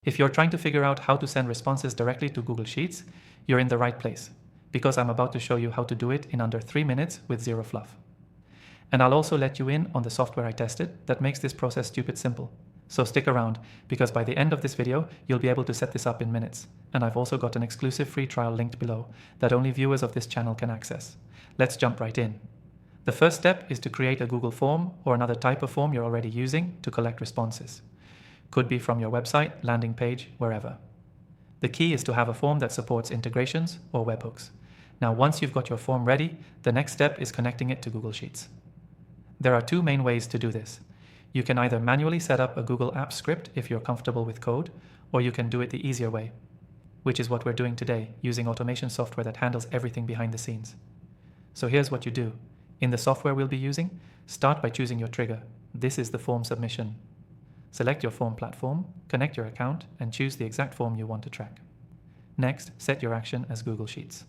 If you're trying to figure out how to send responses directly to Google Sheets, you're in the right place, because I'm about to show you how to do it in under 3 minutes with zero fluff. And I'll also let you in on the software I tested that makes this process stupid simple. So stick around, because by the end of this video, you'll be able to set this up in minutes. And I've also got an exclusive free trial linked below that only viewers of this channel can access. Let's jump right in. The first step is to create a Google form or another type of form you're already using to collect responses. Could be from your website, landing page, wherever. The key is to have a form that supports integrations or webhooks. Now, once you've got your form ready, the next step is connecting it to Google Sheets. There are two main ways to do this. You can either manually set up a Google Apps script if you're comfortable with code, or you can do it the easier way, which is what we're doing today, using automation software that handles everything behind the scenes. So here's what you do. In the software we'll be using, start by choosing your trigger. This is the form submission. Select your form platform, connect your account, and choose the exact form you want to track. Next, set your action as Google Sheets.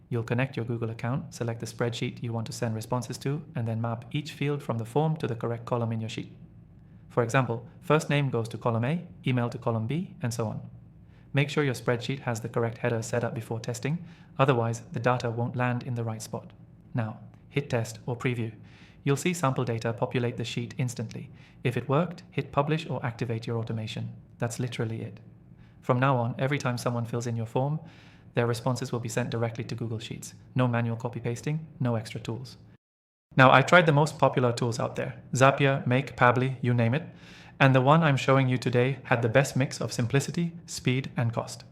You'll connect your Google account, select the spreadsheet you want to send responses to, and then map each field from the form to the correct column in your sheet. For example, first name goes to column A, email to column B, and so on. Make sure your spreadsheet has the correct header set up before testing, otherwise the data won't land in the right spot. Now, hit test or preview. You'll see sample data populate the sheet instantly. If it worked, hit publish or activate your automation. That's literally it. From now on, every time someone fills in your form, their responses will be sent directly to Google Sheets. No manual copy pasting, no extra tools. Now, I tried the most popular tools out there, Zapier, Make, Pabbly, you name it, and the one I'm showing you today had the best mix of simplicity, speed, and cost.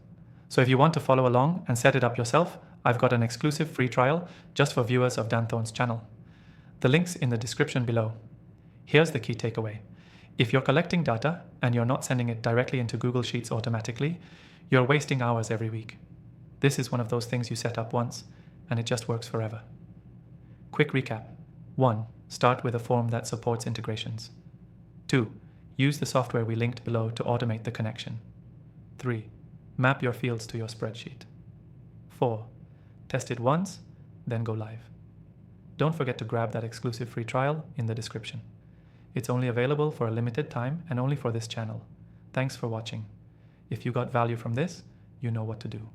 So if you want to follow along and set it up yourself, I've got an exclusive free trial just for viewers of Dan Thorne's channel. The link's in the description below. Here's the key takeaway. If you're collecting data and you're not sending it directly into Google Sheets automatically, you're wasting hours every week. This is one of those things you set up once, and it just works forever. Quick recap. 1. Start with a form that supports integrations. 2. Use the software we linked below to automate the connection. 3. Map your fields to your spreadsheet. 4. Test it once, then go live. Don't forget to grab that exclusive free trial in the description. It's only available for a limited time and only for this channel. Thanks for watching. If you got value from this, you know what to do.